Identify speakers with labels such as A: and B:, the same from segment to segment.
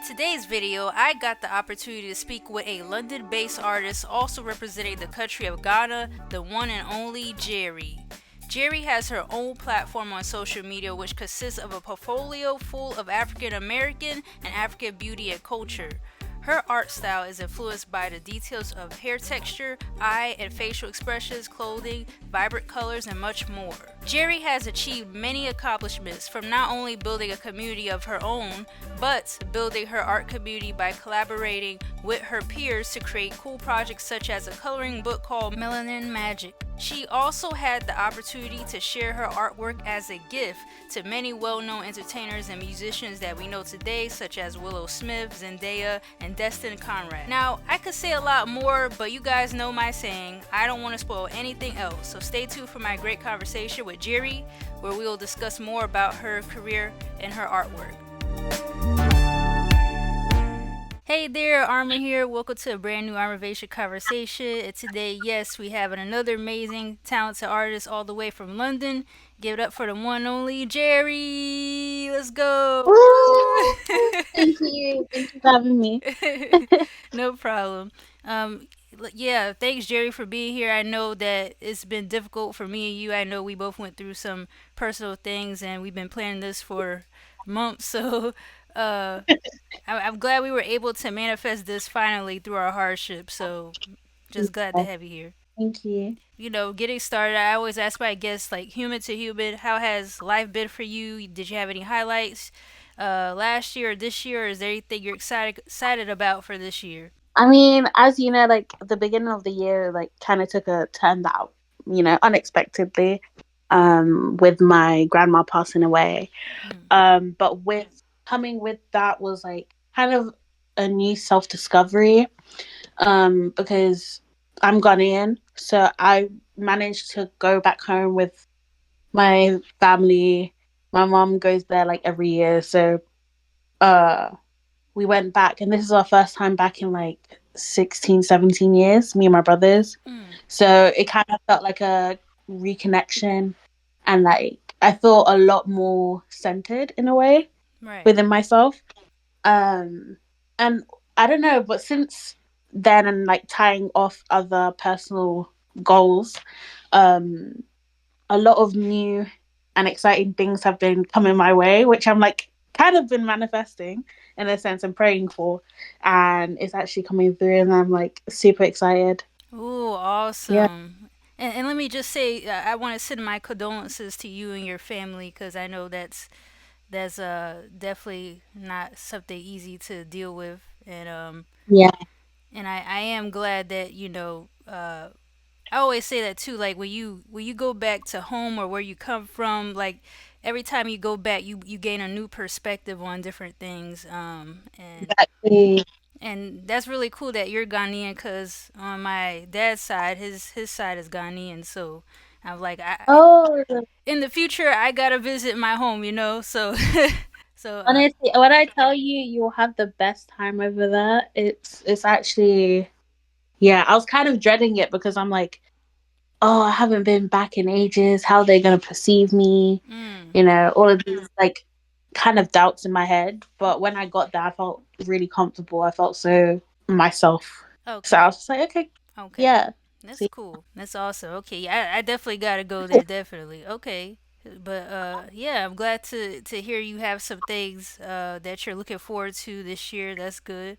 A: today's video, I got the opportunity to speak with a London-based artist also representing the country of Ghana, the one and only Geri. Geri has her own platform on social media which consists of a portfolio full of African American and African beauty and culture. Her art style is influenced by the details of hair texture, eye and facial expressions, clothing, vibrant colors, and much more. Geri has achieved many accomplishments from not only building a community of her own, but building her art community by collaborating with her peers to create cool projects such as a coloring book called Melanin Magic. She also had the opportunity to share her artwork as a gift to many well-known entertainers and musicians that we know today, such as Willow Smith, Zendaya, and Destin Conrad. Now, I could say a lot more, but you guys know my saying, I don't want to spoil anything else, so stay tuned for my great conversation with Geri, where we will discuss more about her career and her artwork. Hey there, Arma here. Welcome to a brand new Armavation conversation. And today, yes, we have another amazing, talented artist all the way from London. Give it up for the one and only Geri. Let's go.
B: Woo! Thank you. Thank you for having me.
A: No problem. Yeah, thanks, Geri, for being here. I know that it's been difficult for me and you. I know we both went through some personal things, and we've been planning this for months. So, uh, I'm glad we were able to manifest this finally through our hardship. So, just glad to
B: Yeah,
A: have you here.
B: thank you.
A: Getting started, I always ask my guests, like human to human, how has life been for you? Did you have any highlights last year or this year? Or is there anything you're excited about for this year?
B: I mean, as you know, like the beginning of the year, like kind of took a turn that, unexpectedly, with my grandma passing away.
A: Mm.
B: But with that was like kind of a new self discovery. Because I'm Ghanaian, so I managed to go back home with my family. My mom goes there like every year, so uh we went back, and this is our first time back in like 16, 17 years, me and my brothers.
A: Mm.
B: So it kind of felt like a reconnection, and like I feel a lot more centered in a way
A: Right.
B: within myself. Um, and I don't know, but since then, and like tying off other personal goals, um, a lot of new and exciting things have been coming my way, which I'm like kind of been manifesting in a sense and praying for, and it's actually coming through, and I'm like super excited.
A: Ooh,
B: Yeah,
A: awesome. And let me just say, I want to send my condolences to you and your family because I know that's definitely not something easy to deal with,
B: yeah,
A: and I am glad that I always say that too. Like when you go back to home or where you come from, like every time you go back, you gain a new perspective on different things.
B: exactly.
A: And that's really cool that you're Ghanaian, cause on my dad's side, his side is Ghanaian. So I'm like,
B: Oh,
A: in the future, I gotta visit my home. So so
B: honestly, when I tell you, you'll have the best time over there. It's actually, yeah. I was kind of dreading it because I'm like, oh, I haven't been back in ages. How are they gonna perceive me?
A: mm,
B: All of these like kind of doubts in my head. But when I got there, I felt really comfortable. I felt so myself. So I
A: okay,
B: was just like, okay,
A: okay.
B: yeah.
A: That's
B: See,
A: cool. That's awesome. Okay, yeah, I definitely gotta go there. Definitely. Okay, but yeah, I'm glad to hear you have some things that you're looking forward to this year. That's good.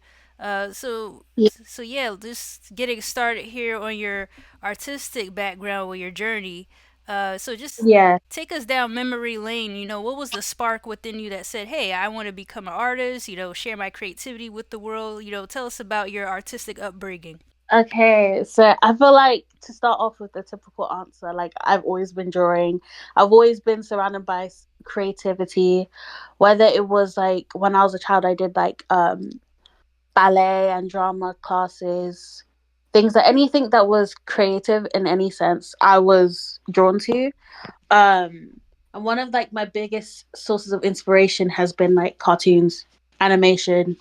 A: So
B: yeah,
A: so yeah, just getting started here on your artistic background with your journey. So just
B: yeah.
A: take us down memory lane. What was the spark within you that said, "Hey, I want to become an artist. Share my creativity with the world." Tell us about your artistic upbringing.
B: Okay, so I feel like to start off with the typical answer, like I've always been drawing. I've always been surrounded by creativity, whether it was like when I was a child, I did like ballet and drama classes, things that anything that was creative in any sense, I was drawn to. And one of like my biggest sources of inspiration has been like cartoons, animation.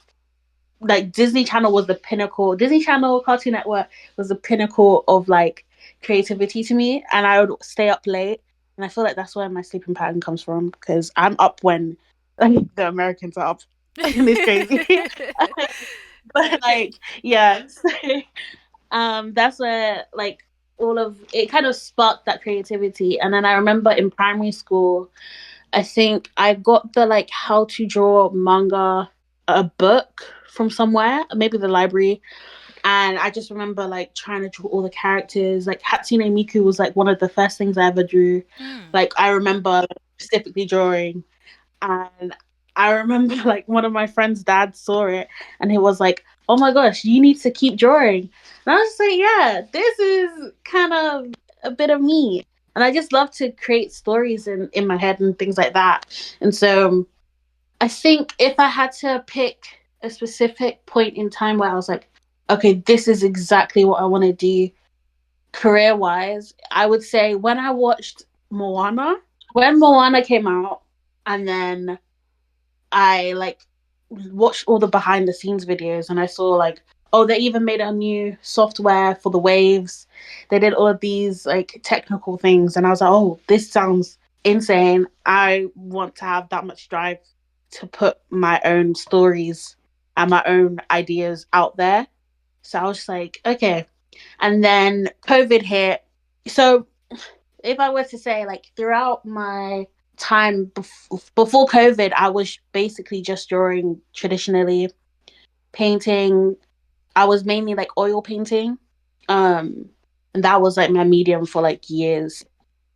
B: Like Disney Channel was the pinnacle. Disney Channel, Cartoon Network was the pinnacle of like creativity to me, and I would stay up late. And I feel like that's where my sleeping pattern comes from because I'm up when like the Americans are up. and it's crazy. But
A: Okay.
B: like, yeah, so, that's where like all of it kind of sparked that creativity. And then I remember in primary school, I think I got the like how to draw manga a book from somewhere, maybe the library. And I just remember like trying to draw all the characters. Like Hatsune Miku was like one of the first things I ever drew.
A: Mm.
B: Like I remember specifically drawing, and I remember like one of my friend's dad saw it and he was like, "Oh my gosh, you need to keep drawing." And I was just like, "Yeah, this is kind of a bit of me." And I just love to create stories in my head and things like that. And so I think if I had to pick a specific point in time where I was like, okay, this is exactly what I want to do career wise, I would say when I watched Moana, when Moana came out, and then I like watched all the behind the scenes videos and I saw like, oh, they even made a new software for the waves. They did all of these like technical things and I was like, oh, this sounds insane. I want to have that much drive to put my own stories and my own ideas out there. So I was just like, okay. And then COVID hit. So if I were to say, like, throughout my time before COVID, I was basically just drawing traditionally, painting. I was mainly like oil painting. Um, and that was like my medium for like years.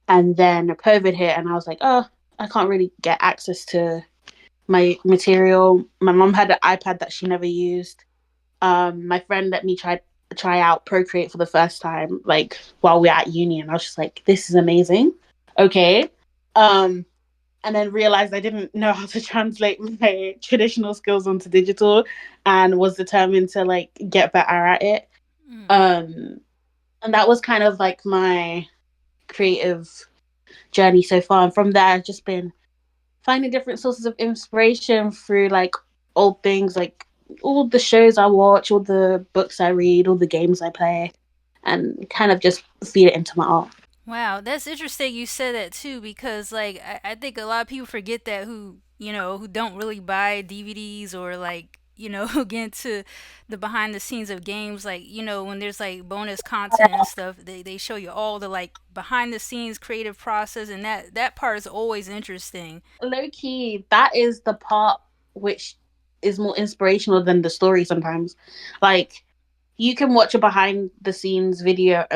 B: And then COVID hit, and I was like, oh, I can't really get access to my material. My mom had an iPad that she never used. My friend let me try out Procreate for the first time, like while we were at uni, and I was just like, this is amazing. Okay. Um, and then realized I didn't know how to translate my traditional skills onto digital and was determined to like get better at it.
A: Mm.
B: Um, and that was kind of like my creative journey so far. And from there, I've just been finding different sources of inspiration through like old things, like all the shows I watch, all the books I read, all the games I play, and kind of just feed it into my art.
A: Wow, that's interesting you said that too because like I think a lot of people forget that who don't really buy DVDs or like who get into the behind the scenes of games like when there's like bonus content and stuff they show you all the like behind the scenes creative process and that part is always interesting.
B: Low key, that is the part which is more inspirational than the story sometimes. Like you can watch a behind the scenes video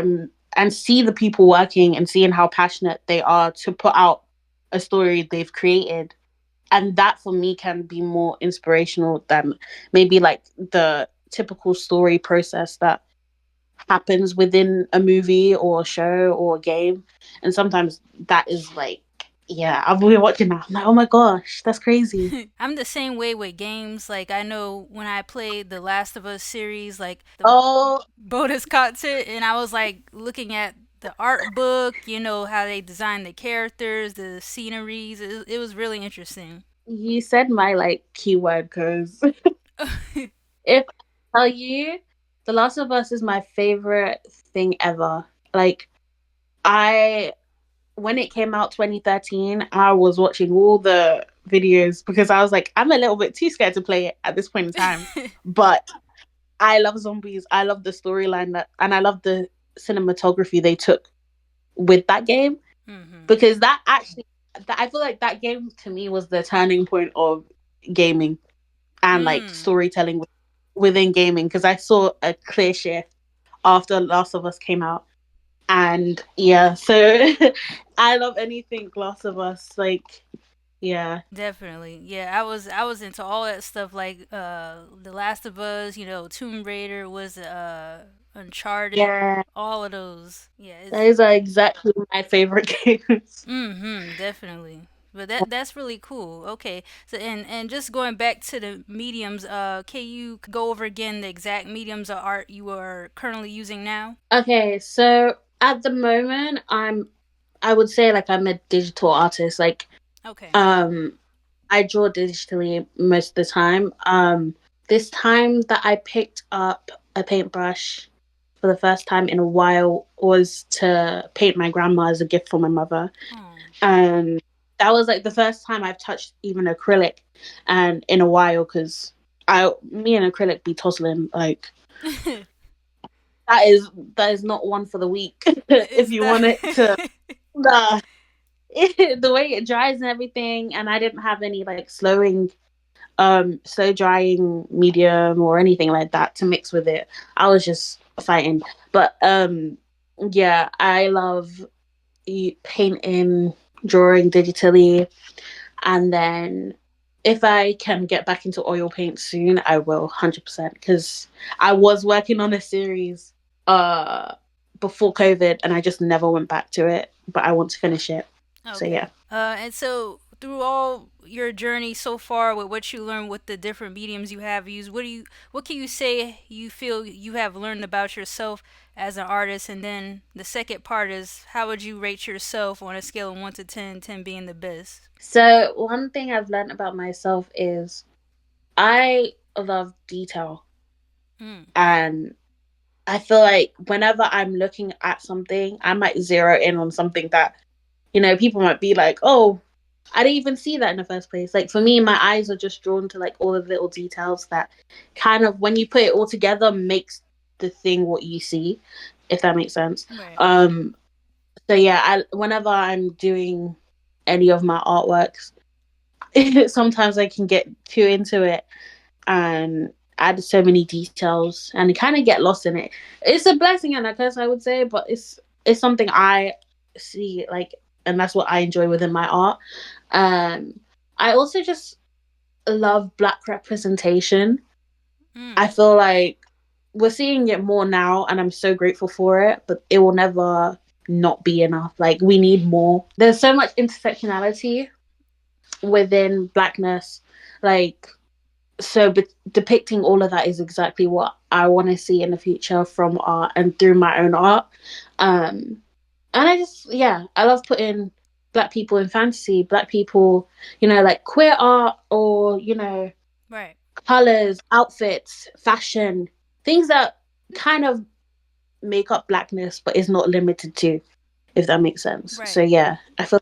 B: and see the people working and seeing how passionate they are to put out a story they've created. And that for me can be more inspirational than maybe like the typical story process that happens within a movie or a show or a game. And sometimes that is like, yeah, I'll be watching that. I'm like, oh my gosh, that's crazy.
A: I'm the same way with games. Like I know when I played the Last of Us series, like the
B: Oh,
A: bonus content, and I was like looking at the art book, how they designed the characters, the sceneries. It was really interesting.
B: you said my like keyword because if I tell you, The Last of Us is my favorite thing ever. Like, I when it came out 2013, I was watching all the videos because I was like, I'm a little bit too scared to play it at this point in time. But I love zombies. I love the storyline and I love the cinematography they took with that game
A: Hmm.
B: because that actually, I feel like that game to me was the turning point of gaming and like
A: Mm.
B: storytelling within gaming because I saw a clear shift after Last of Us came out. And yeah, so I love anything Last of Us. Like, yeah.
A: Definitely. Yeah, I was into all that stuff like The Last of Us, Tomb Raider was Uncharted,
B: Yeah.
A: all of those. Yeah, it's
B: Those are exactly my favorite games.
A: definitely. But that's really cool. Okay. So and just going back to the mediums, can you go over again the exact mediums of art you are currently using now?
B: Okay, so at the moment I would say like I'm a digital artist. Like
A: Okay.
B: um I draw digitally most of the time. This time that I picked up a paintbrush for the first time in a while was to paint my grandma as a gift for my mother.
A: Oh.
B: Um That was like the first time I've touched even acrylic, and in a while, because I me and acrylic be tussling like that is that is not one for the week. If
A: It's
B: you
A: not.
B: want it to, nah, the way it dries and everything, and I didn't have any like slow drying medium or anything like that to mix with it. I was just fighting. But yeah, I love painting, drawing digitally, and then if I can get back into oil paint soon, I will 100%, because I was working on a series uh before COVID and I just never went back to it, but I want to finish it. So yeah.
A: Okay. And so through all your journey so far with what you learned with the different mediums you have used, what can you say you feel you have learned about yourself as an artist? And then the second part is how would you rate yourself on a scale of 1 to 10, 10 being the best?
B: So one thing I've learned about myself is I love detail,
A: Mm,
B: and I feel like whenever I'm looking at something, I might zero in on something that, people might be like, "Oh, I didn't even see that in the first place." Like for me, my eyes are just drawn to like all the little details that kind of, when you put it all together, makes the thing what you see, if that makes sense.
A: right.
B: Um so yeah, whenever I'm doing any of my artworks, sometimes I can get too into it and add so many details and kind of get lost in it. It's a blessing and a curse, I would say, but it's something I see like, and that's what I enjoy within my art. I also just love Black representation. I
A: Mm,
B: feel like we're seeing it more now, and I'm so grateful for it, but it will never not be enough. Like, we need more. There's so much intersectionality within Blackness. Like, so depicting all of that is exactly what I want to see in the future from art and through my own art. Um, and I just, yeah, I love putting Black people in fantasy, Black people, like queer art, or
A: right.
B: colors, outfits, fashion, things that kind of make up Blackness but is not limited to, if that makes sense. So
A: Right.
B: yeah, I feel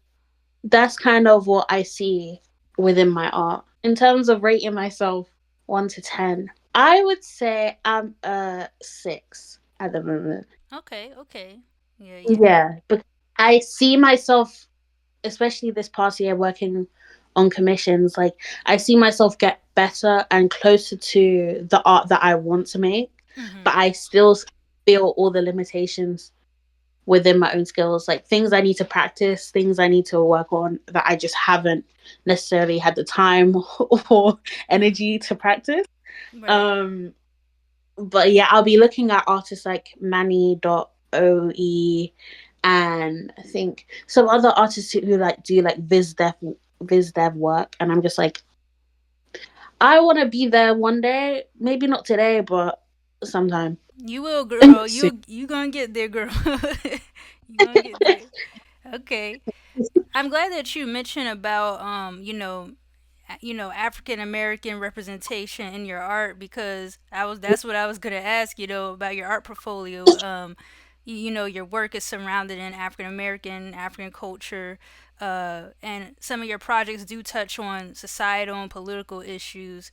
B: that's kind of what I see within my art. In terms of rating myself 1 to 10, I would say I'm a 6 at the moment.
A: Okay. Okay. Yeah. Yeah.
B: Yeah, but I see myself, especially this past year working on commissions, like I see myself get better and closer to the art that I want to make, but
A: Mm-hmm.
B: I still feel all the limitations within my own skills, like things I need to practice, things I need to work on that I just haven't necessarily had the time or energy to practice.
A: Right.
B: Um, but yeah, I'll be looking at artists like Manny.oe, and I think some other artists who like do like viz dev work, and I'm just like, I want to be there one day, maybe not today, but sometime
A: You will, girl.
B: soon.
A: You gonna get there, girl. You gonna get there. Okay. I'm glad that you mentioned about African American representation in your art, because that's what I was gonna ask, about your art portfolio. Your work is surrounded in African American, African culture, and some of your projects do touch on societal and political issues.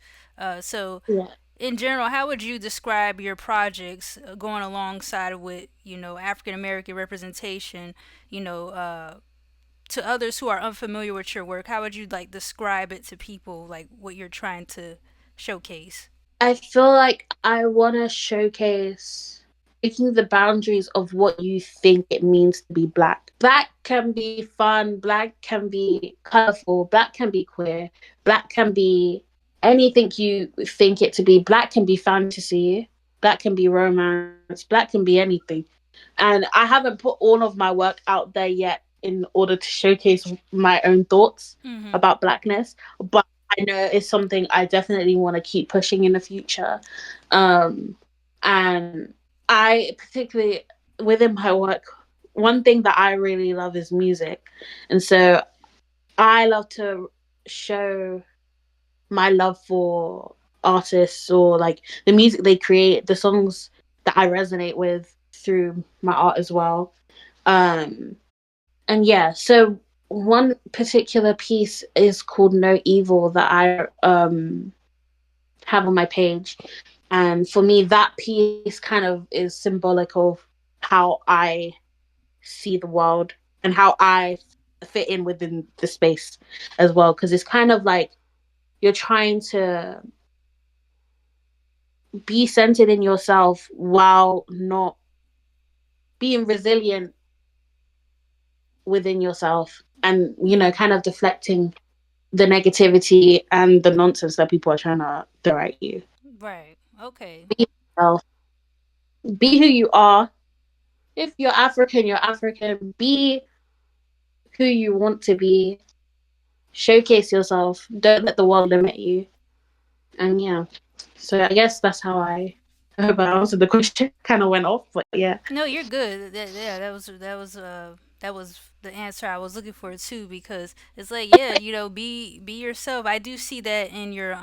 A: So
B: Yeah,
A: in general, how would you describe your projects going alongside with African American representation? You know, to others who are unfamiliar with your work, how would you like describe it to people, like what you're trying to showcase?
B: I feel like I want to showcase breaking the boundaries of what you think it means to be Black. Black can be fun, Black can be colorful, Black can be queer, Black can be anything you think it to be. Black can be fantasy, Black can be romance, Black can be anything. And I haven't put all of my work out there yet in order to showcase my own thoughts
A: Mm-hmm.
B: about Blackness, but I know it's something I definitely want to keep pushing in the future. Um, and I particularly, within my work, one thing that I really love is music. And so I love to show my love for artists, or like the music they create, the songs that I resonate with through my art as well. Um, and yeah, so one particular piece is called No Evil that I have on my page. And for me, that piece kind of is symbolic of how I see the world and how I fit in within the space as well. Because it's kind of like you're trying to be centered in yourself while not being resilient within yourself and,
A: Mm,
B: kind of deflecting the negativity and the nonsense that people are trying to throw at you.
A: right. Okay.
B: Be yourself, be who you are. If you're African, you're African. Be who you want to be. Showcase yourself. Don't let the world limit you. And yeah, so I guess that's how I hope I answered the question. Kind of went off, but yeah.
A: No, you're good. Yeah, that was the answer I was looking for too. Because it's like, yeah, be yourself. I do see that in your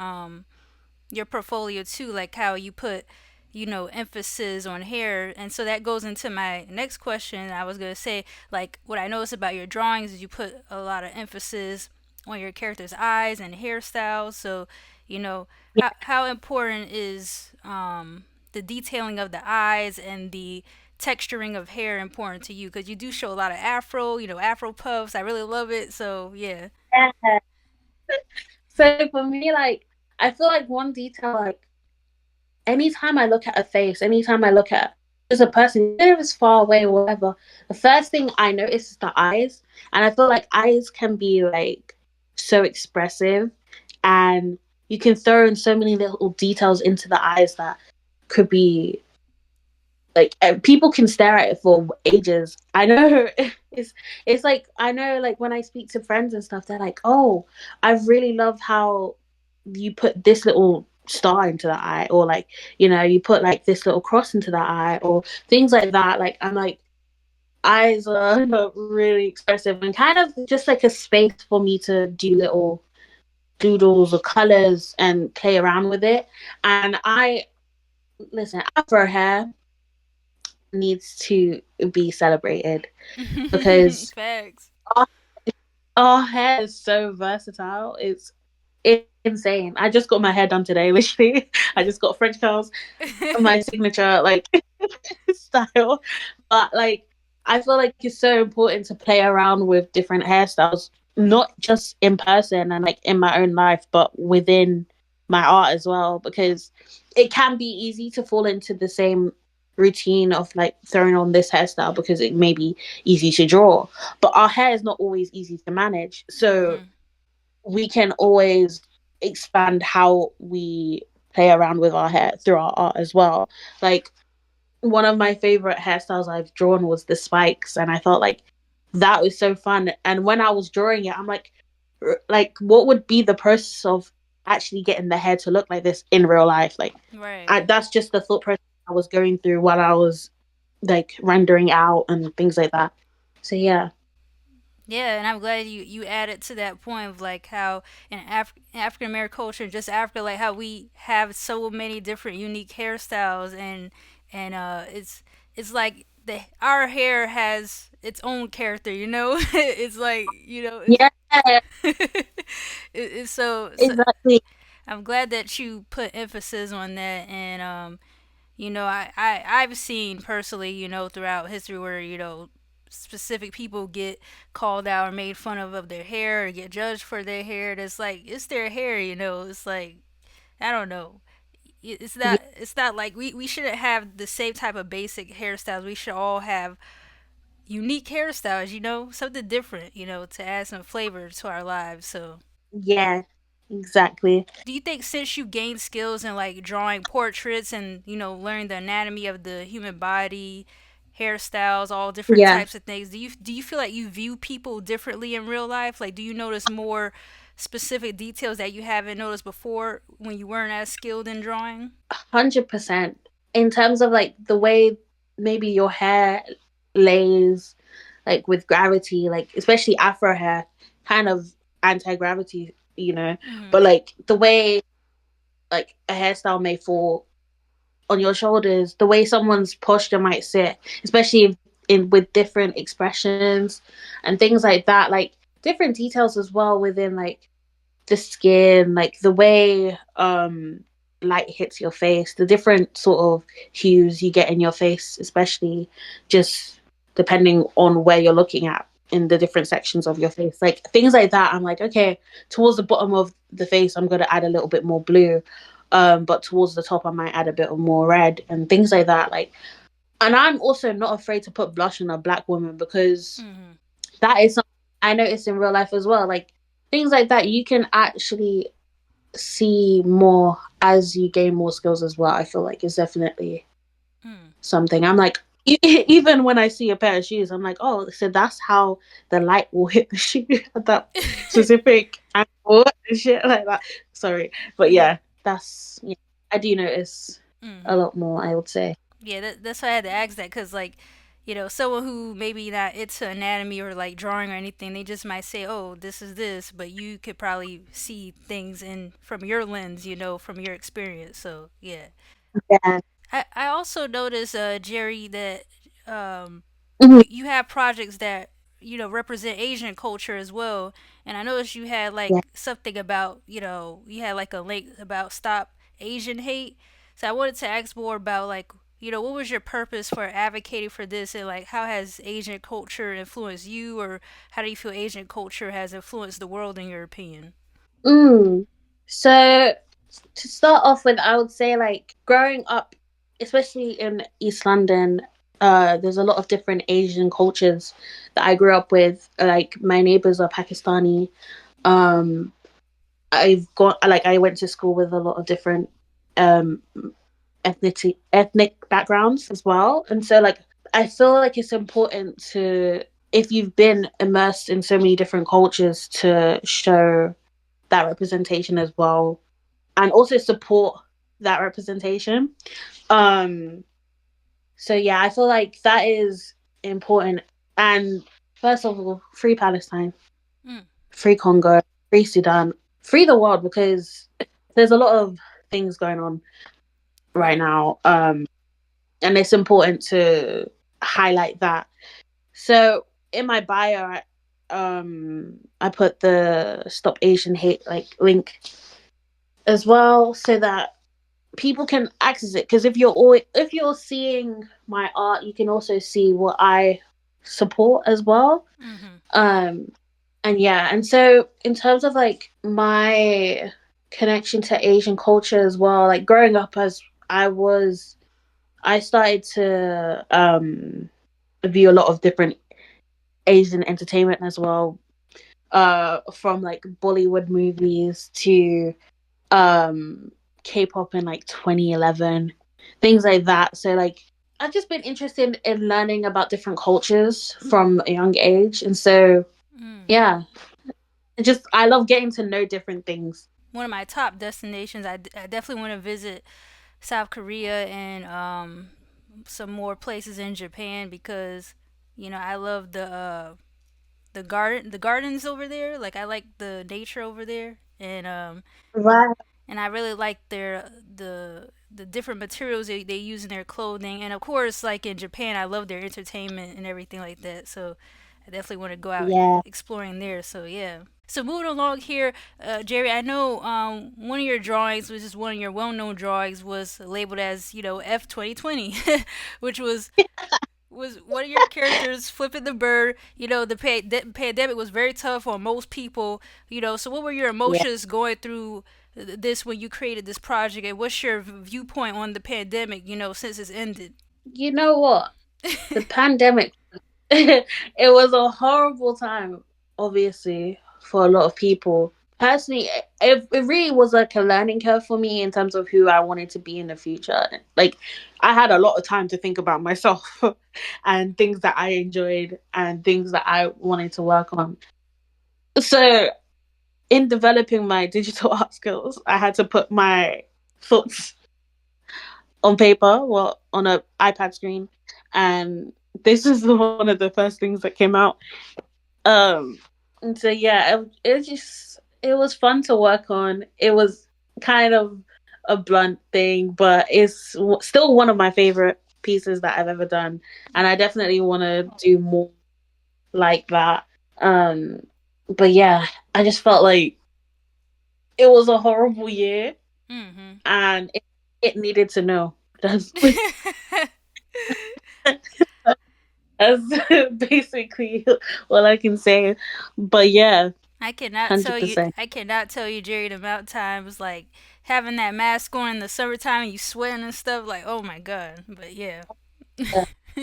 A: portfolio too, like how you put, emphasis on hair. And so that goes into my next question. I was going to say, like, what I noticed about your drawings is you put a lot of emphasis on your character's eyes and hairstyles. So,
B: Yeah.
A: how important is the detailing of the eyes and the texturing of hair important to you? Because you do show a lot of afro, afro puffs. I really love it. So yeah.
B: So for me, like, I feel like one detail, like, anytime I look at a face, anytime I look at just a person, even if it's far away or whatever, the first thing I notice is the eyes. And I feel like eyes can be like so expressive, and you can throw in so many little details into the eyes that could be like people can stare at it for ages. I know it's like I know like when I speak to friends and stuff, they're like, "Oh, I really love how you put this little star into the eye, or like you put like this little cross into the eye, or things like that." Like I'm like eyes are really expressive and kind of just like a space for me to do little doodles or colors and play around with it. And I listen, afro hair needs to be celebrated because
A: Facts.
B: our, our hair is so versatile. It's insane. I just got my hair done today, literally. I just got French curls, my signature like style. But like I feel like it's so important to play around with different hairstyles, not just in person and like in my own life, but within my art as well, because it can be easy to fall into the same routine of like throwing on this hairstyle because it may be easy to draw. But our hair is not always easy to manage. So
A: Hmm.
B: we can always expand how we play around with our hair through our art as well. Like one of my favorite hairstyles I've drawn was the spikes, and I felt like that was so fun. And when I was drawing it, I'm like, what would be the process of actually getting the hair to look like this in real life? Like,
A: Right.
B: that's just the thought process I was going through while I was like rendering out and things like that. So yeah,
A: Yeah, and I'm glad you added to that point of like how in African American culture, just Africa, like how we have so many different unique hairstyles, and it's like our hair has its own character, it's like it's
B: yeah,
A: it's so
B: exactly.
A: I'm glad that you put emphasis on that. And I've seen personally, throughout history where, specific people get called out or made fun of their hair or get judged for their hair. That's like, it's their hair, it's like, I don't know.
B: Yeah,
A: It's not like we shouldn't have the same type of basic hairstyles. We should all have unique hairstyles, something different, to add some flavor to our lives. So
B: yeah, exactly.
A: do you think since you gained skills in like drawing portraits and learning the anatomy of the human body, hairstyles, all different
B: Yeah,
A: types of things, do you feel like you view people differently in real life? Like, do you notice more specific details that you haven't noticed before when you weren't as skilled in drawing?
B: 100%. In terms of like the way maybe your hair lays, like with gravity, like especially Afro hair, kind of anti gravity.
A: Mm-hmm.
B: But like the way like a hairstyle may fall on your shoulders, the way someone's posture might sit, especially in with different expressions and things like that. Like different details as well within like the skin, like the way light hits your face, the different sort of hues you get in your face, especially just depending on where you're looking at in the different sections of your face. Like things like that, I'm like, okay, towards the bottom of the face, I'm gonna add a little bit more blue. But towards the top I might add a bit of more red and things like that. Like and I'm also not afraid to put blush on a black woman because
A: Mm-hmm.
B: that is something I noticed in real life as well. Like things like that, you can actually see more as you gain more skills as well. I feel like it's definitely
A: Mm.
B: something. I'm like, even when I see a pair of shoes, I'm like, oh, so that's how the light will hit the shoe at that specific angle and shit like that. Sorry, but
A: Yeah.
B: yeah, that's yeah, I do notice a
A: Mm-hmm.
B: lot more. I would say.
A: Yeah, that's why I had to ask that because, like, someone who maybe not into anatomy or like drawing or anything, they just might say, "Oh, this is this," but you could probably see things in from your lens, from your experience. So yeah,
B: Yeah.
A: I also noticed, Jerry, that um,
B: Mhm.
A: you have projects that represent Asian culture as well. And I noticed you had
B: Yeah.
A: like something about you had like a link about stop Asian hate. So I wanted to ask more about like what was your purpose for advocating for this, and like how has Asian culture influenced you, or how do you feel Asian culture has influenced the world in your opinion?
B: Mm. So to start off with, I would say like growing up, especially in East London, there's a lot of different Asian cultures that I grew up with. Like my neighbors are Pakistani. Um, I've got like I went to school with a lot of different um ethnic backgrounds as well, and so like I feel like it's important to if you've been immersed in so many different cultures to show that representation as well and also support that representation. Um, so yeah, I feel like that is important. And first of all, free Palestine,
A: Mm,
B: free Congo, free Sudan, free the world because there's a lot of things going on right
A: right.
B: now. And it's important to highlight that. So in my bio, I put the Stop Asian Hate like link as well, so that people can access it because if you're seeing my art you can also see what I support as well.
A: Mm-hmm.
B: um and yeah, and so in terms of like my connection to Asian culture as well, like growing up as I started to view a lot of different Asian entertainment as well, from like Bollywood movies to um K-pop in like 2011, things like that. So like I've just been interested in learning about different cultures from a young age, and so
A: Mm.
B: yeah, I love getting to know different things.
A: One of my top destinations, I definitely want to visit South Korea and some more places in Japan because I love the gardens over there. Like I like the nature over there,
B: Right.
A: and I really like the different materials they use in their clothing, and of course, like in Japan, I love their entertainment and everything like that. So I definitely want to go out
B: Yeah.
A: exploring there. So yeah. So moving along here, Jerry, I know one of your drawings, which is one of your well-known drawings, was labeled as F 2020, which was one of your characters flipping the bird. The pandemic was very tough on most people. So what were your
B: Yeah.
A: emotions going through this when you created this project, and what's your viewpoint on the pandemic? Since it's ended.
B: You know what? The pandemic, it was a horrible time, obviously, for a lot of people. Personally, it really was like a learning curve for me in terms of who I wanted to be in the future. Like, I had a lot of time to think about myself and things that I enjoyed and things that I wanted to work on. So, in developing my digital art skills, I had to put my thoughts on paper, well, on an iPad screen, and this is one of the first things that came out. Um, and so yeah, it was fun to work on. It was kind of a blunt thing, but it's still one of my favorite pieces that I've ever done, and I definitely want to do more like that. Um, But yeah, I just felt like it was a horrible year,
A: Mm-hmm.
B: and it needed to know. That's that's basically all I can say. But yeah, 100%.
A: I cannot tell you, Jerry, the amount of times like having that mask on in the summertime and you sweating and stuff. Like, oh my god. But yeah.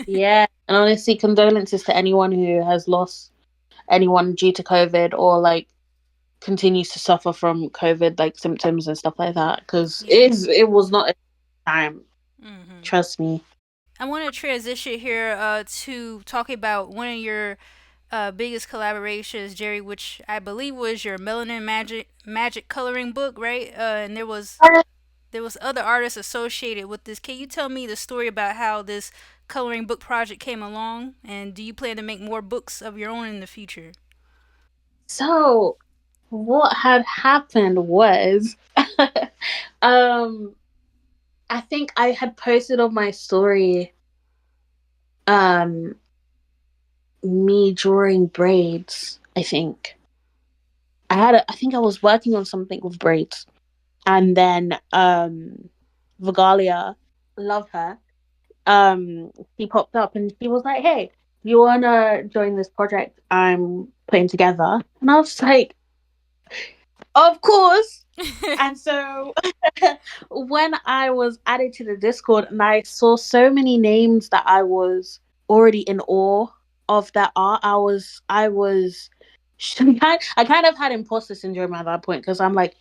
B: Yeah, and honestly, condolences to anyone who has lost anyone due to COVID or like continues to suffer from COVID like symptoms and stuff like that. Because
A: Yeah.
B: it was not a time.
A: Mm-hmm.
B: Trust me.
A: I want to transition here to talking about one of your biggest collaborations, Jerry, which I believe was your Melanin Magic coloring book, right? And there was other artists associated with this. Can you tell me the story about how this coloring book project came along? And do you plan to make more books of your own in the future?
B: So what had happened was, um, I think I had posted on my story, um, me drawing braids. I think I think I was working on something with braids, and then Vigalia, love her. She popped up and she was like, "Hey, you wanna join this project I'm putting together?" And I was like, "Of course." And so when I was added to the Discord and I saw so many names that I was already in awe of that art, I kind of had imposter syndrome at that point because I'm like,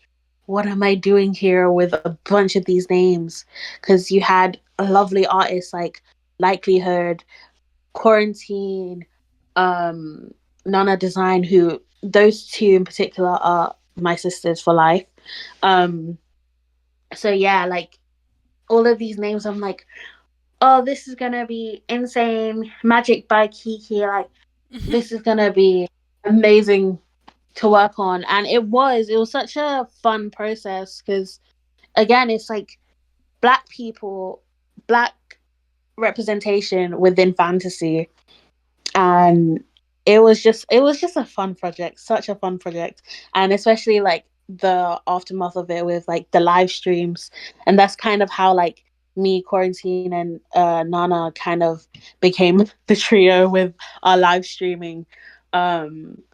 B: what am I doing here with a bunch of these names? Because you had lovely artists like Likelihood, Quarantine, um, Nana Design, who those two in particular are my sisters for life. Um, so yeah, like all of these names, I'm like, oh, this is gonna be insane. Magic by Kiki, like this is gonna be amazing to work on, and it was such a fun process because again, it's like black people, black representation within fantasy, and it was just a fun project, such a fun project, and especially like the aftermath of it with like the live streams, and that's kind of how like me, Quarantine, and Nana kind of became the trio with our live streaming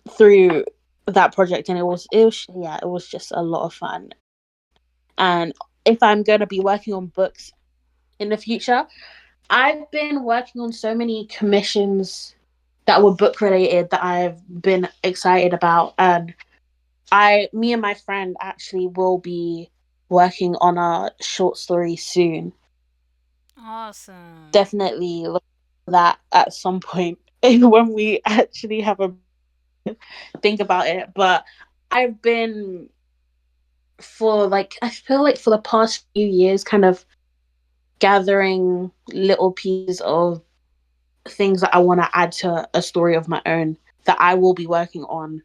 B: through that project, and it was yeah, it was just a lot of fun. And if I'm going to be working on books in the future, I've been working on so many commissions that were book related that I've been excited about. And me and my friend actually will be working on a short story soon.
A: Awesome.
B: Definitely look for that at some point when we actually have a think about it. But I've been I feel like for the past few years, kind of gathering little pieces of things that I want to add to a story of my own that I will be working on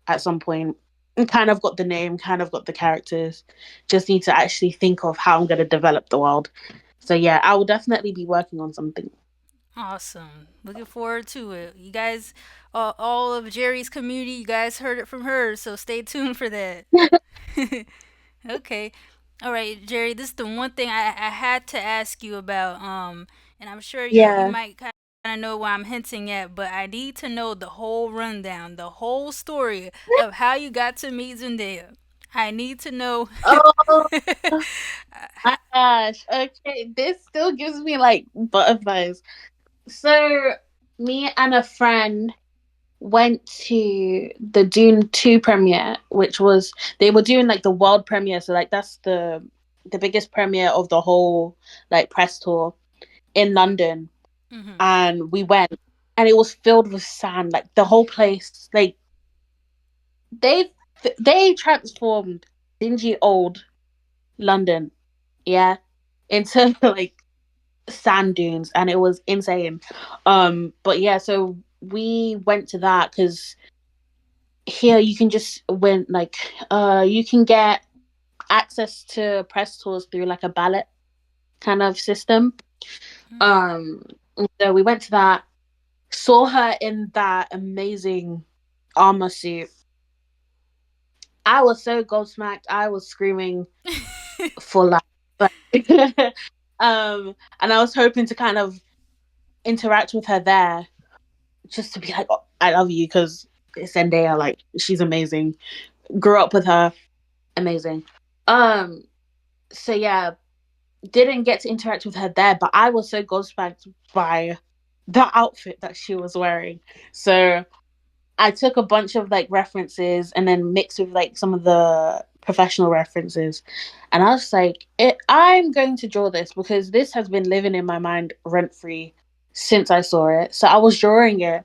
B: at some point. And kind of got the name, kind of got the characters. Just need to actually think of how I'm going to develop the world. So yeah, I will definitely be working on something.
A: Awesome. Looking forward to it. You guys, all of Jerry's community, you guys heard it from her, so stay tuned for that. Okay. All right, Jerry, this is the one thing I had to ask you about. And I'm sure you
B: Yeah.
A: might kind of know what I'm hinting at, but I need to know the whole rundown, the whole story of how you got to meet Zendaya. I need to know.
B: Oh my gosh. Okay, this still gives me like butterflies. So me and a friend went to the Dune 2 premiere, which was they were doing like the world premiere, so like that's the biggest premiere of the whole like press tour in London.
A: Hmm.
B: And we went and it was filled with sand, like the whole place, like they they transformed dingy old London, yeah, into like sand dunes, and it was insane. But yeah, so we went to that because here you can just win like you can get access to press tours through like a ballot kind of system. um so we went to that, saw her in that amazing armor suit, I was so gobsmacked. I was screaming for life. But and I was hoping to kind of interact with her there, just to be like, oh, I love you, because Zendaya, like, she's amazing. Grew up with her, amazing. Um, so yeah, didn't get to interact with her there, but I was so gobsmacked by the outfit that she was wearing. So I took a bunch of like references and then mixed with like some of the professional references. And I was like, I'm going to draw this because this has been living in my mind rent free since I saw it. So I was drawing it,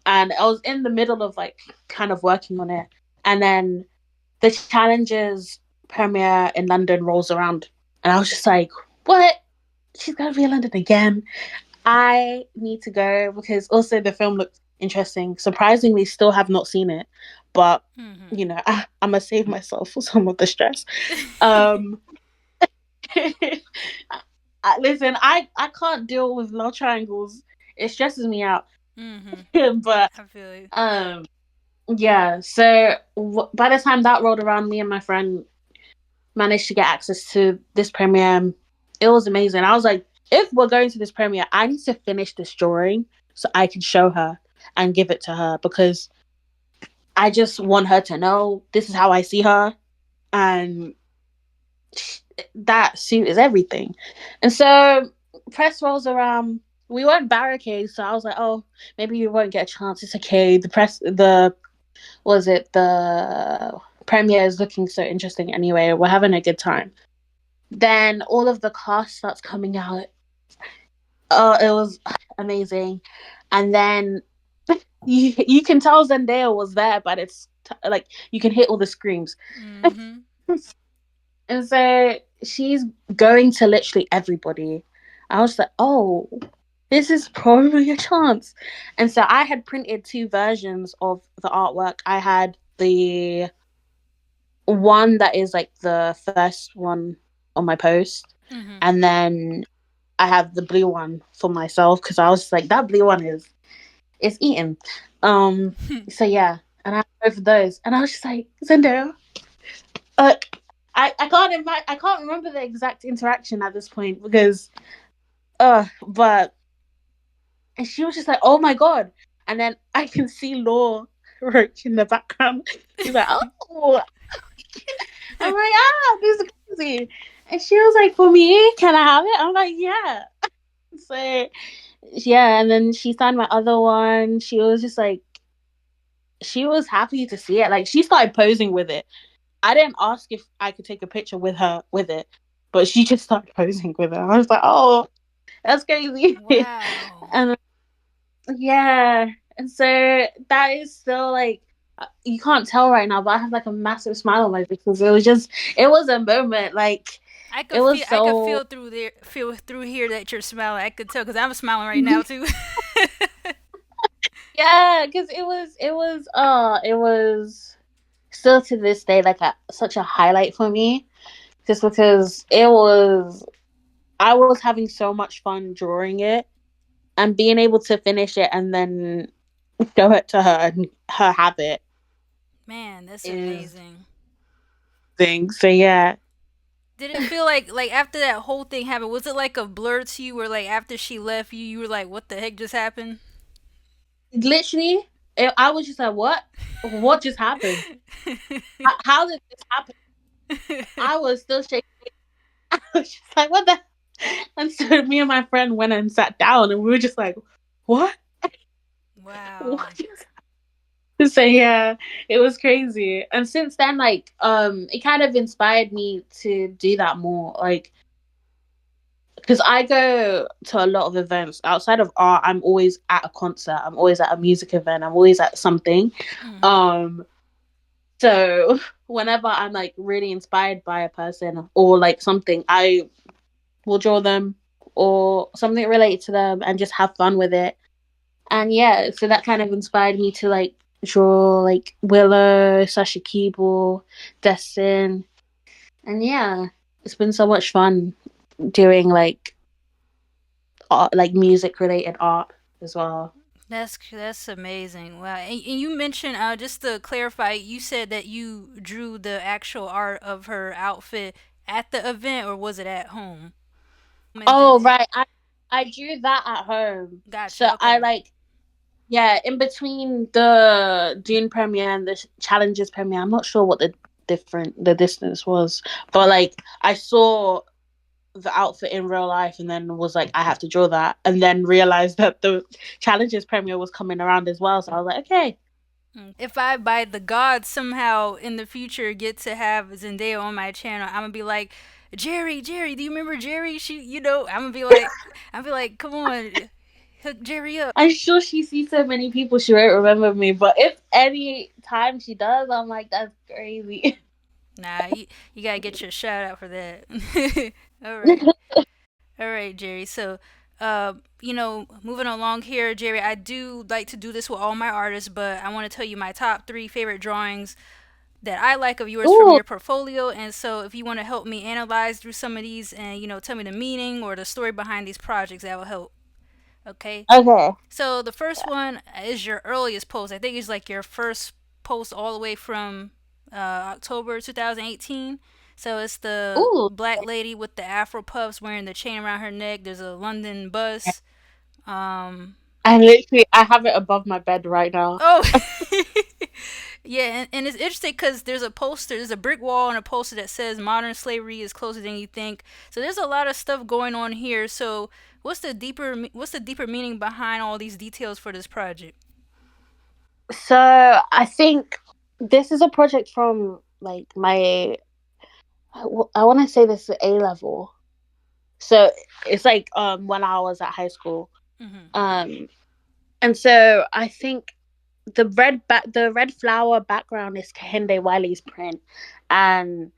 B: and I was in the middle of like kind of working on it. And then the challenges premiere in London rolls around. And I was just like, what? She's going to be in London again. I need to go because also the film looked interesting. Surprisingly, still have not seen it, but
A: Mm-hmm.
B: you know, I'm gonna save myself for some of the stress. Um, listen, I can't deal with love triangles. It stresses me out.
A: Mm-hmm.
B: But
A: I feel it.
B: um, yeah. So by the time that rolled around, me and my friend managed to get access to this premiere. It was amazing. I was like, if we're going to this premiere, I need to finish this drawing so I can show her and give it to her, because I just want her to know this is how I see her, and that suit is everything. And so press rolls around. We weren't barricades, so I was like, oh, maybe you won't get a chance. It's okay. The was it the premiere is looking so interesting anyway. We're having a good time. Then all of the cast starts coming out. Oh, it was amazing. And then you can tell Zendaya was there, but like you can hear all the screams.
A: Mm-hmm.
B: And so she's going to literally everybody. I was like, oh, this is probably a chance. And so I had printed two versions of the artwork. I had the one that is like the first one on my post,
A: Mm-hmm.
B: and then I have the blue one for myself because I was like, that blue one is eaten. Um, so yeah, and I have both of those, and I was just like, Zendaya, uh, I can't remember the exact interaction at this point because but and she was just like, oh my god, and then I can see Law Roach in the background. She's like, oh, I'm like, ah, this is crazy, and she was like, for me, can I have it? I'm like, yeah. So yeah, and then she signed my other one. She was just like, she was happy to see it. Like, she started posing with it. I didn't ask if I could take a picture with her with it, but she just started posing with it. I was like, oh, that's crazy.
A: Wow.
B: And yeah, and so that is still like, you can't tell right now, but I have like a massive smile on my face because it was a moment. Like, it was
A: I could
B: so.
A: feel through here that you're smiling. I could tell because I'm smiling right now too.
B: Yeah, because it was still to this day like such a highlight for me, just because I was having so much fun drawing it and being able to finish it and then show it to her and her have it
A: Man, that's
B: is
A: amazing.
B: thing. So yeah,
A: Did it feel like after that whole thing happened? Was it like a blur to you, where like after she left you, you were like, "What the heck just happened?"
B: literally, I was just like, what just happened? How did this happen? I was still shaking. I was just like, what the. And so me and my friend went and sat down, and we were just like, what?
A: Wow.
B: What just. So yeah, it was crazy. And since then, like, it kind of inspired me to do that more. Like, because I go to a lot of events outside of art. I'm always at a concert. I'm always at a music event. I'm always at something.
A: Mm-hmm.
B: Um, so whenever I'm like really inspired by a person or like something, I will draw them or something related to them and just have fun with it. And yeah, so that kind of inspired me to like draw like Willow, Sasha Keeble, Destin, and yeah, it's been so much fun doing like art, like music related art as well.
A: That's amazing. Wow. And you mentioned just to clarify, you said that you drew the actual art of her outfit at the event, or was it at home?
B: Oh right, I drew that at home. So
A: Gotcha.
B: I
A: Okay.
B: like, yeah, in between the Dune premiere and the Challenges premiere. I'm not sure what the distance was, but like I saw the outfit in real life and then was like, I have to draw that, and then realized that the Challenges premiere was coming around as well. So I was like, okay.
A: If I, by the gods, somehow in the future get to have Zendaya on my channel, I'm gonna be like, Jerry, do you remember Jerry? I'm gonna be like, come on, hook Jerry up.
B: I'm sure she sees so many people she won't remember me, but if any time she does, I'm like, that's crazy.
A: Nah, you gotta get your shout out for that. All right. All right, Jerry. So, moving along here, Jerry, I do like to do this with all my artists, but I want to tell you my top three favorite drawings that I like of yours from
B: Ooh,
A: your portfolio. And so, if you want to help me analyze through some of these and, tell me the meaning or the story behind these projects, that will help. Okay.
B: okay.
A: So, the first one is your earliest post. I think it's like your first post all the way from October 2018. So it's the
B: Ooh,
A: black lady with the afro puffs wearing the chain around her neck. There's a London bus. Um,
B: I have it above my bed right now.
A: oh, yeah, and it's interesting because there's a poster, there's a brick wall and a poster that says modern slavery is closer than you think. So there's a lot of stuff going on here. So what's the deeper meaning behind all these details for this project?
B: So I think this is a project from like my, I want to say this is A level. So it's like when I was at high school.
A: Mm-hmm.
B: Um and so I think the red flower background is Kehinde Wiley's print, and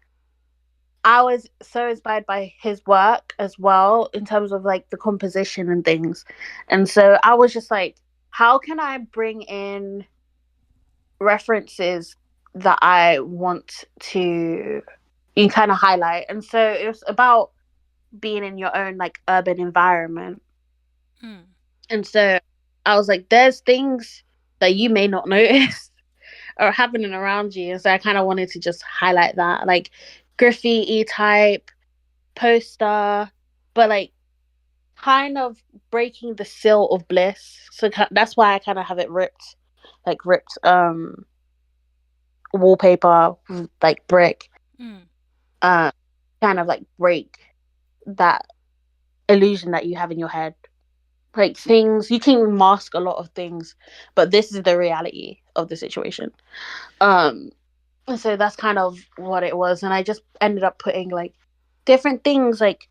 B: I was so inspired by his work as well in terms of like the composition and things. And so I was just like, how can I bring in references that I want to you kind of highlight? And so it was about being in your own like urban environment.
A: Mm.
B: And so I was like, there's things that you may not notice are happening around you. And so I kind of wanted to just highlight that, like graffiti type poster, but like kind of breaking the seal of bliss. So that's why I kind of have it ripped, like ripped wallpaper, like brick,
A: Mm.
B: uh, kind of like break that illusion that you have in your head. Like things you can mask a lot of things, but this is the reality of the situation. Um, so that's kind of what it was, and I just ended up putting like different things like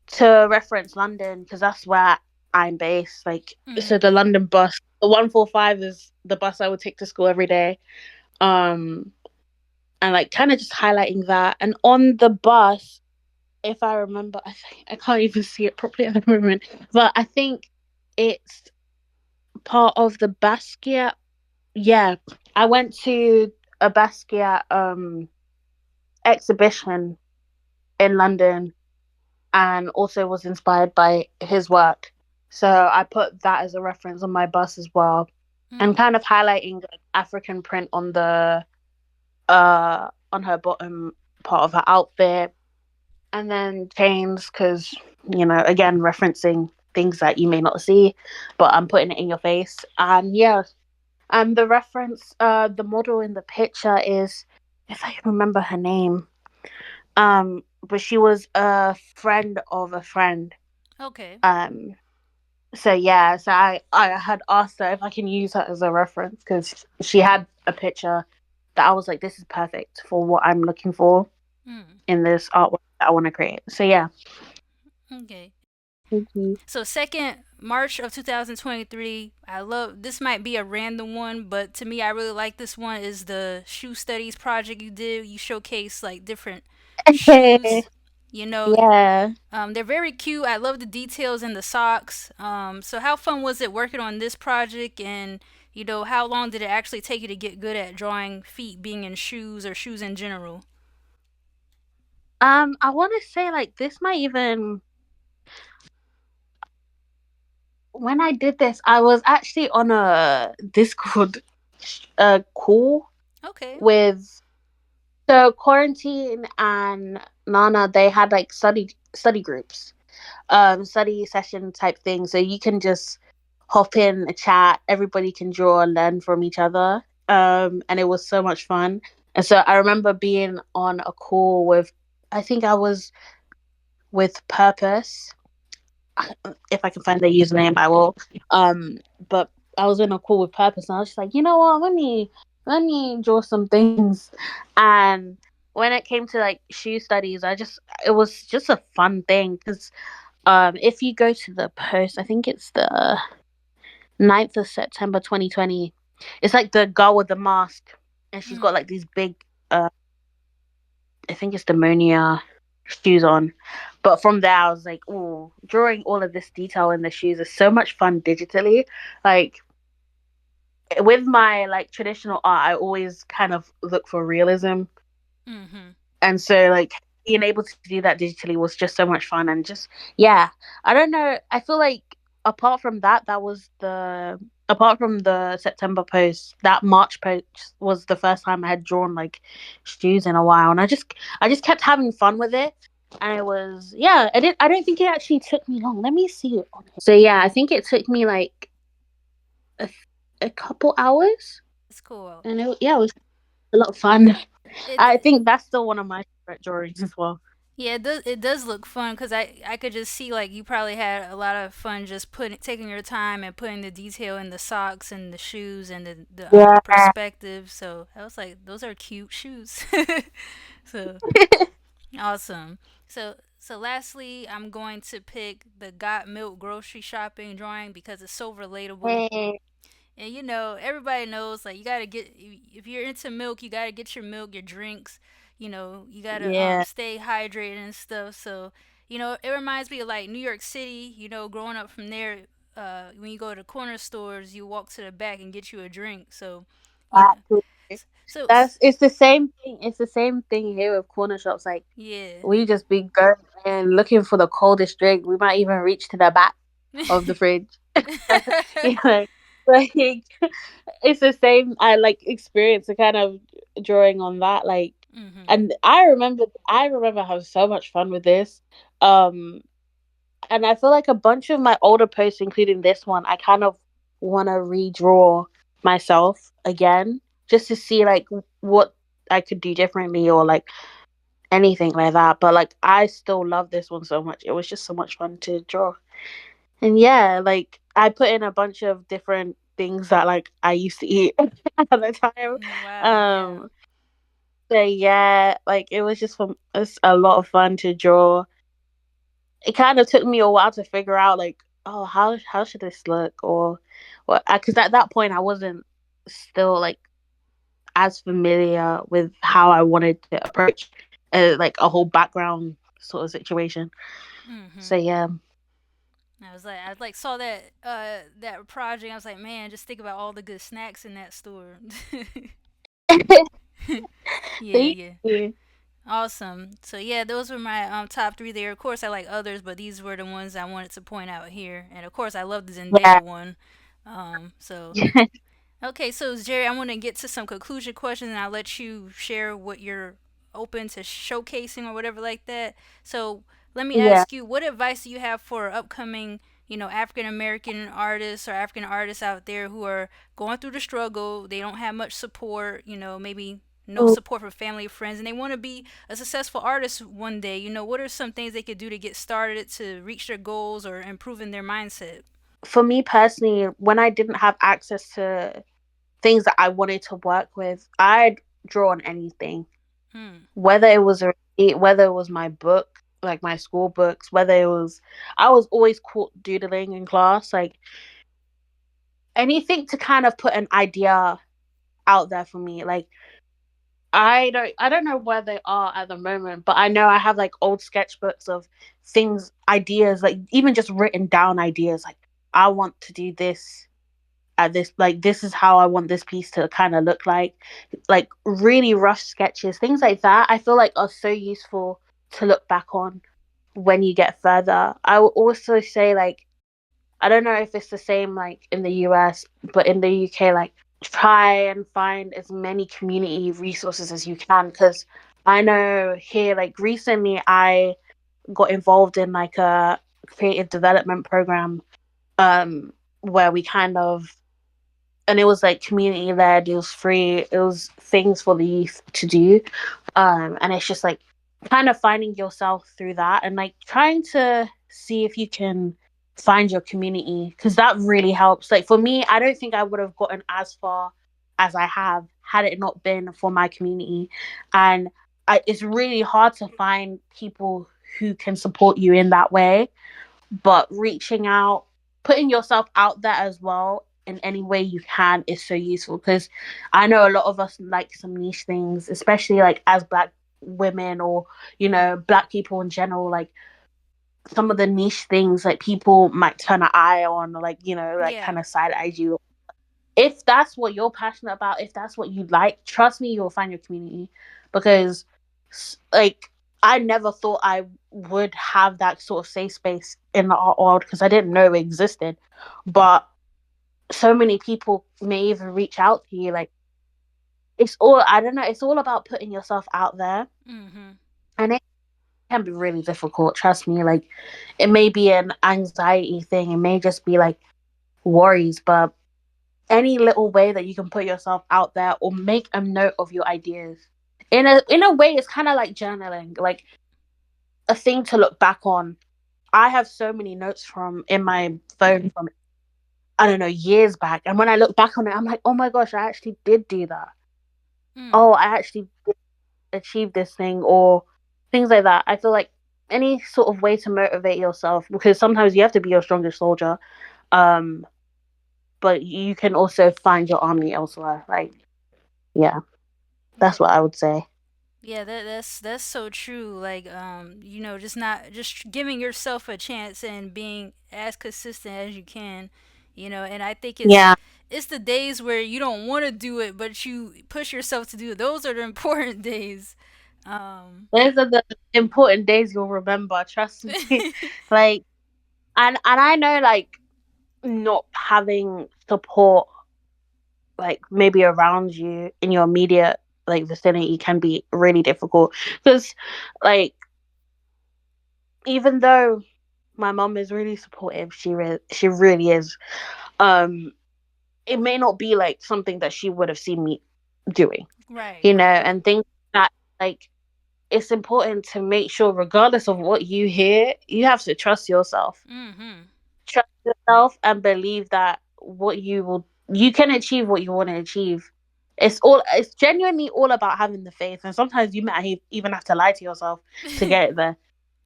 B: to reference London because that's where I'm based. Like, so
A: Mm.
B: the London bus, the 145 is the bus I would take to school every day. Um, and like kind of just highlighting that. And on the bus, if I remember, I can't even see it properly at the moment, but I think it's part of the Basquiat. Yeah, I went to a Basquiat exhibition in London and also was inspired by his work. So I put that as a reference on my bus as well, and
A: Mm.
B: kind of highlighting like African print on her bottom part of her outfit, and then chains because again referencing things that you may not see, but I'm putting it in your face. And yeah, and the reference, the model in the picture is, if I can remember her name, but she was a friend of a friend.
A: Okay.
B: Um, so yeah, so I had asked her if I can use her as a reference because she had a picture that I was like, this is perfect for what I'm looking for
A: Mm.
B: in this artwork that I want to create. So yeah.
A: Okay.
B: Thank you.
A: So second March of 2023, I love this might be a random one, but to me I really like this one is the shoe studies project you did. You showcase like different
B: Okay.
A: shoes. You know,
B: Yeah.
A: they're very cute. I love the details in the socks. So how fun was it working on this project and how long did it actually take you to get good at drawing feet being in shoes or shoes in general?
B: I want to say like this might even when I did this, I was actually on a Discord call
A: Okay.
B: with so Quarantine and Nana. They had like study groups, study session type thing. So you can just hop in a chat. Everybody can draw and learn from each other. And it was so much fun. And so I remember being on a call with, I think I was with Purpose. If I can find their username, I will. But I was in a call with Purpose, and I was just like, you know what? Let me draw some things. And when it came to like shoe studies, it was just a fun thing because if you go to the post, I think it's the 9th of September 2020. It's like the girl with the mask, and she's got
A: Mm.
B: like these big, I think it's demonia shoes on. But from there, I was like, oh, drawing all of this detail in the shoes is so much fun digitally. Like with my like traditional art, I always kind of look for realism,
A: Mm-hmm.
B: and so like being able to do that digitally was just so much fun. And just yeah, I don't know, I feel like apart from that, that was the apart from the September post, that March post was the first time I had drawn like shoes in a while, and I just kept having fun with it. And it was, yeah, I don't think it actually took me long. Let me see it on here. So yeah, I think it took me like a, a couple hours,
A: It's cool.
B: and yeah, it was a lot of fun. I
A: It
B: think that's still one of my favorite drawings as well.
A: Yeah, it does look fun because I could just see like you probably had a lot of fun just putting taking your time and putting the detail in the socks and the shoes and the
B: Yeah.
A: perspective. So I was like, those are cute shoes. So awesome. So lastly, I'm going to pick the Got Milk grocery shopping drawing because it's so relatable.
B: Hey,
A: And everybody knows like you gotta get if you're into milk, you gotta get your milk, your drinks. You gotta
B: yeah.
A: stay hydrated and stuff. So it reminds me of like New York City. Growing up from there, when you go to corner stores, you walk to the back and get you a drink. So, you know,
B: Absolutely.
A: so
B: That's it's the same thing. It's the same thing here with corner shops. Like
A: yeah.
B: we just be going and looking for the coldest drink. We might even reach to the back of the fridge. You know, like it's the same. I like experience the kind of drawing on that. Like,
A: Mhm.
B: and I remember having so much fun with this. Um, and I feel like a bunch of my older posts, including this one, I kind of want to redraw myself again, just to see like what I could do differently or like anything like that. But like I still love this one so much. It was just so much fun to draw. And yeah, like I put in a bunch of different things that like I used to eat at the time.
A: Wow. Yeah.
B: Um, so yeah, like it was just fun. It's a lot of fun to draw. It kind of took me a while to figure out like, oh, how should this look, or what? Because at that point I wasn't still like as familiar with how I wanted to approach like a whole background sort of situation. So
A: Mhm.
B: yeah,
A: I saw that project. I was like, man, just think about all the good snacks in that store. Yeah,
B: thank
A: yeah.
B: you.
A: Awesome. So yeah, those were my top three there. Of course, I like others, but these were the ones I wanted to point out here. And of course, I love the
B: Yeah.
A: Zendaya one. So okay, so Jerry, I want to get to some conclusion questions, and I'll let you share what you're open to showcasing or whatever like that. So let me
B: Yeah.
A: ask you, what advice do you have for upcoming, African American artists or African artists out there who are going through the struggle? They don't have much support, maybe no
B: Mm,
A: support from family or friends, and they want to be a successful artist one day. What are some things they could do to get started to reach their goals or improving their mindset?
B: for me personally, when I didn't have access to things that I wanted to work with, I'd draw on anything,
A: Hmm.
B: whether it was whether it was my book, like my school books, whether it was, I was always caught doodling in class, like anything to kind of put an idea out there for me. Like I don't know where they are at the moment, but I know I have like old sketchbooks of things, ideas, like even just written down ideas, like I want to do this at this, like this is how I want this piece to kind of look like really rough sketches, things like that. I feel like are so useful to look back on when you get further. I will also say like I don't know if it's the same like in the US, but in the UK, like try and find as many community resources as you can. Because I know here, like recently, I got involved in like a creative development program, where we kind of, and it was like community led, it was free, it was things for the youth to do. And it's just like kind of finding yourself through that and like trying to see if you can find your community, because that really helps. Like for me, I don't think I would have gotten as far as I have had it not been for my community. And it's really hard to find people who can support you in that way, but reaching out, putting yourself out there as well in any way you can is so useful. Because I know a lot of us like some niche things, especially like as black women, or black people in general. Like some of the niche things, like people might turn an eye on, like like
A: Yeah.
B: kind of side eye you. If that's what you're passionate about, if that's what you like, trust me, you'll find your community. Because like I never thought I would have that sort of safe space in the art world, because I didn't know it existed. But so many people may even reach out to you. Like it's all, I don't know, it's all about putting yourself out there.
A: Mhm.
B: And it can be really difficult, trust me. Like it may be an anxiety thing, it may just be like worries, but any little way that you can put yourself out there or make a note of your ideas. In a way, it's kind of like journaling, like a thing to look back on. I have so many notes from in my phone from, I don't know, years back, and when I look back on it, I'm like, oh my gosh, I actually did do that.
A: Mm.
B: Oh, I actually did achieve this thing, or things like that. I feel like any sort of way to motivate yourself, because sometimes you have to be your strongest soldier. Um, but you can also find your army elsewhere. Like, yeah,
A: Yeah.
B: that's what I would say.
A: Yeah, that's so true. Like, just not just giving yourself a chance and being as consistent as you can, and I think it's
B: Yeah,
A: it's the days where you don't want to do it, but you push yourself to do it. Those are the important days. Um,
B: those are the important days you'll remember. Trust me. Like, and I know, like, not having support, like maybe around you in your immediate like vicinity, can be really difficult. Because, like, even though my mom is really supportive, she really is. Um, it may not be like something that she would have seen me doing,
A: right, right.
B: and things that, like, it's important to make sure, regardless of what you hear, you have to trust yourself.
A: Mm-hmm.
B: Trust yourself and believe that you can achieve what you want to achieve. It's genuinely all about having the faith, and sometimes you might even have to lie to yourself to get it there.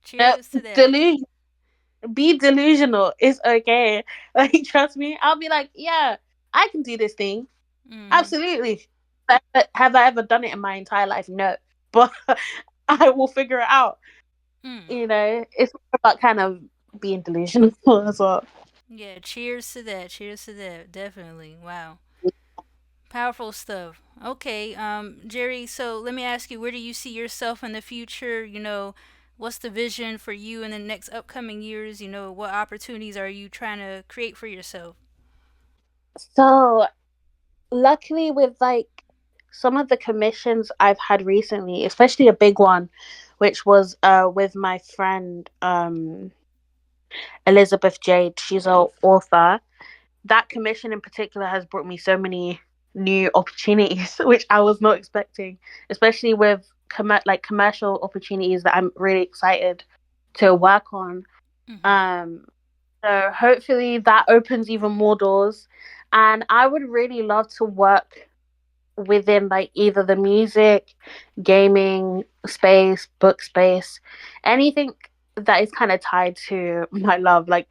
A: Cheers to that.
B: Delusion, be delusional. It's okay. Like trust me, I'll be like, yeah, I can do this thing.
A: Mm-hmm.
B: Absolutely. But have I ever done it in my entire life? No. But I will figure it out.
A: Mm.
B: It's about kind of being delusional as well.
A: Yeah, cheers to that. Cheers to that. Definitely. Wow. Powerful stuff. Okay, Jerry, so let me ask you, where do you see yourself in the future? What's the vision for you in the next upcoming years? What opportunities are you trying to create for yourself?
B: So luckily, with like some of the commissions I've had recently, especially a big one, which was with my friend Elizabeth Jade. She's an author. That commission in particular has brought me so many new opportunities, which I was not expecting, especially with commercial opportunities that I'm really excited to work on.
A: Mm-hmm.
B: Um, so hopefully that opens even more doors. And I would really love to work within like either the music, gaming space, book space, anything that is kind of tied to my love. Like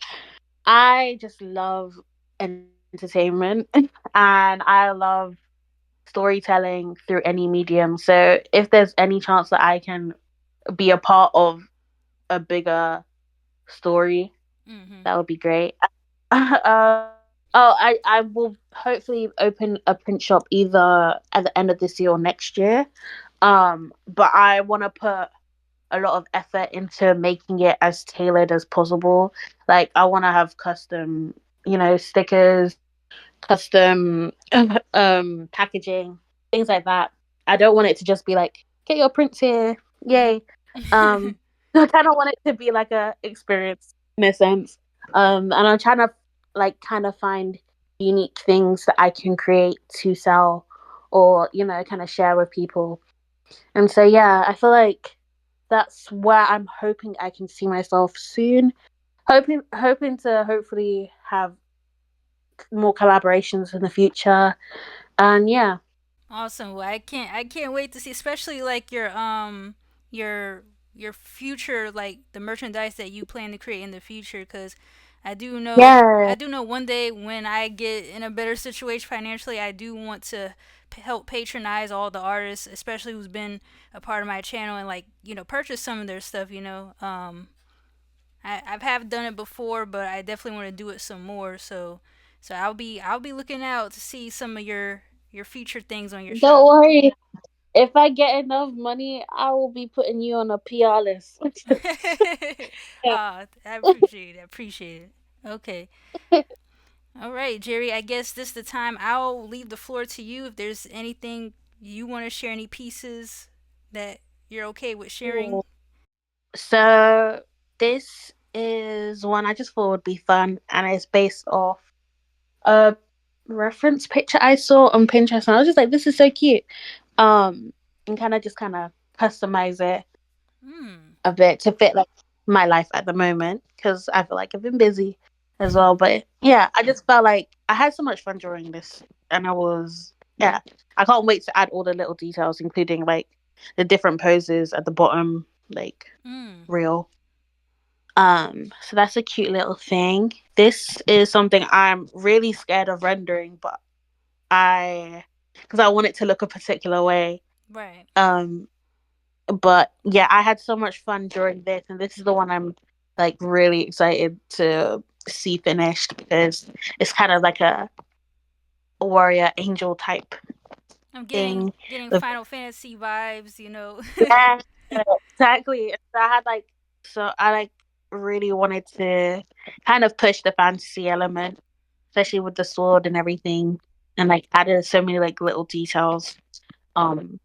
B: I just love entertainment and I love storytelling through any medium. So if there's any chance that I can be a part of a bigger story,
A: Mm-hmm.
B: that would be great. I will hopefully open a print shop either at the end of this year or next year. But I want to put a lot of effort into making it as tailored as possible. Like I want to have custom, stickers, custom packaging, things like that. I don't want it to just be like, get your prints here, yay. Um, I kind of want it to be like a experience in a sense. And I'm trying to like kind of find unique things that I can create to sell or kind of share with people. And so yeah, I feel like that's where I'm hoping I can see myself soon. Hoping to hopefully have more collaborations in the future. And yeah.
A: Awesome. Well, I can't wait to see, especially like your your future, like the merchandise that you plan to create in the future, because I
B: Yeah.
A: do know one day when I get in a better situation financially, I do want to help patronize all the artists, especially who's been a part of my channel, and like purchase some of their stuff. I've have done it before, but I definitely want to do it some more. So I'll be looking out to see some of your future things on your
B: Don't
A: shop.
B: worry. If I get enough money, I will be putting you on a PR list. Yeah.
A: I appreciate it. I appreciate it. Okay. All right, Jerry. I guess this is the time. I'll leave the floor to you. If there's anything you want to share, any pieces that you're okay with sharing.
B: Cool. So this is one I just thought would be fun, and it's based off a reference picture I saw on Pinterest, and I was just like, "This is so cute." And kind of customize it
A: Hmm.
B: a bit to fit like my life at the moment because I feel like I've been busy as well. But yeah, I just felt like I had so much fun drawing this, and yeah, I can't wait to add all the little details, including like the different poses at the bottom, like
A: Hmm.
B: real. So that's a cute little thing. This is something I'm really scared of rendering, but I because I want it to look a particular way.
A: Right.
B: Um, but yeah, I had so much fun during this, and this is the one I'm like really excited to see finished because it's kind of like a warrior angel type
A: I'm getting
B: thing.
A: getting
B: With,
A: Final Fantasy vibes.
B: yeah, exactly. So I like really wanted to kind of push the fantasy element, especially with the sword and everything, and like added so many like little details. Um,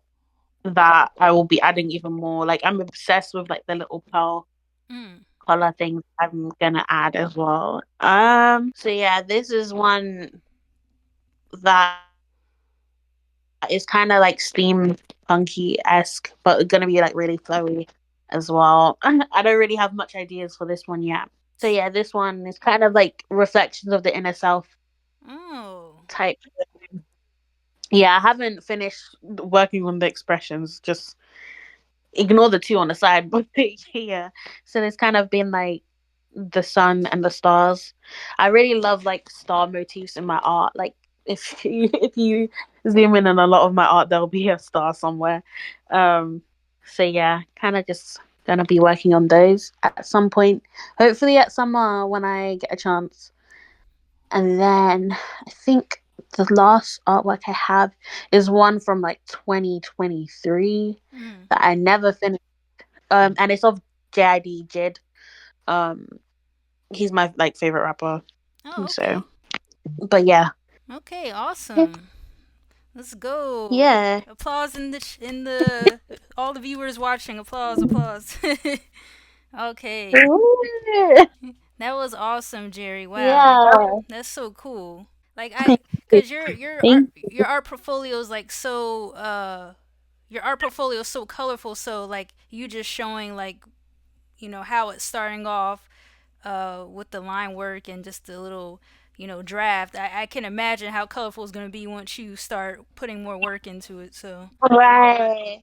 B: that I will be adding even more. Like I'm obsessed with like the little pearl
A: mm.
B: color things I'm gonna add as well. So yeah, this is one that is kind of like steampunky esque, but gonna be like really flowy as well. I don't really have much ideas for this one yet. So yeah, this one is kind of like reflections of the inner self
A: Oh.
B: type. Yeah, I haven't finished working on the expressions. Just ignore the two on the side, but yeah. So there's kind of been like the sun and the stars. I really love like star motifs in my art. Like if you zoom in on a lot of my art, there'll be a star somewhere. Um, so yeah, kind of just gonna be working on those at some point. Hopefully at summer when I get a chance. And then I think the last artwork I have is one from like 2023
A: Mm.
B: that I never finished. And it's of JID Jid. Um, he's my like favorite rapper.
A: Oh,
B: So,
A: okay.
B: but yeah,
A: Okay, awesome. Let's go.
B: yeah.
A: Applause in the all the viewers watching. Applause, applause. Okay. That was awesome, Jerry. Wow.
B: Yeah.
A: That's so cool. Like cuz
B: Thank
A: your art portfolio is like so your art portfolio is so colorful, so like you just showing like how it's starting off with the line work and just the little draft. I can imagine how colorful it's going to be once you start putting more work into it. So
B: right.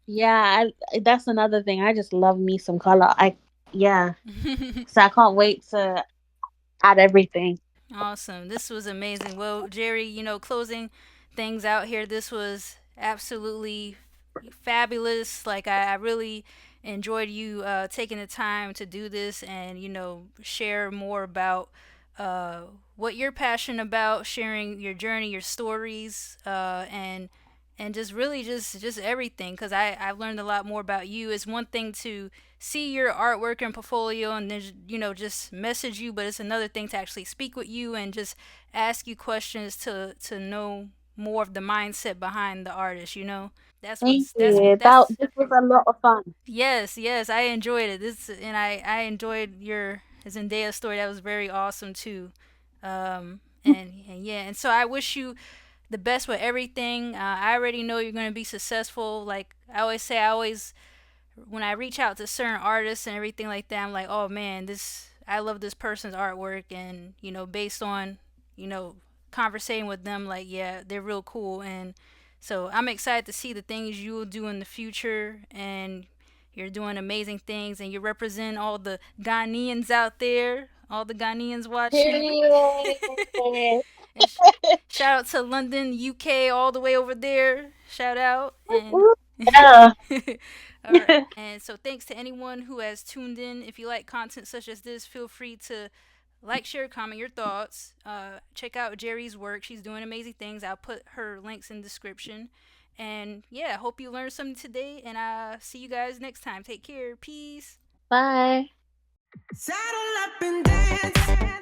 B: Yeah, that's another thing. I just love me some color. Yeah. So I can't wait to add everything.
A: awesome. This was amazing. Well, Jerry, closing things out here, this was absolutely fabulous. Like, I really enjoyed you taking the time to do this and, share more about what you're passionate about, sharing your journey, your stories, and and just really just everything, because I've learned a lot more about you. It's one thing to see your artwork and portfolio and then just message you, but it's another thing to actually speak with you and just ask you questions to know more of the mindset behind the artist. That's
B: Thank
A: what's
B: you. That
A: that's
B: this was a lot of fun.
A: Yes, yes, I enjoyed it. I enjoyed your Zendaya story. That was very awesome too. And yeah, and so I wish you the best with everything. I already know you're gonna be successful. Like I always say, I always when I reach out to certain artists and everything like that, I'm like, oh man, this I love this person's artwork, and based on you know conversating with them, like yeah, they're real cool, and so I'm excited to see the things you will do in the future, and you're doing amazing things, and you represent all the Ghanaians out there, all the Ghanaians watching.
B: Period.
A: And shout out to London, UK, all the way over there. Shout out. And
B: Yeah.
A: all right. And so thanks to anyone who has tuned in. If you like content such as this, feel free to like, share, comment your thoughts. Check out Geri's work. She's doing amazing things. I'll put her links in the description. And yeah, I hope you learned something today. And see you guys next time. Take care. Peace.
B: Bye.
C: Saddle up and dance.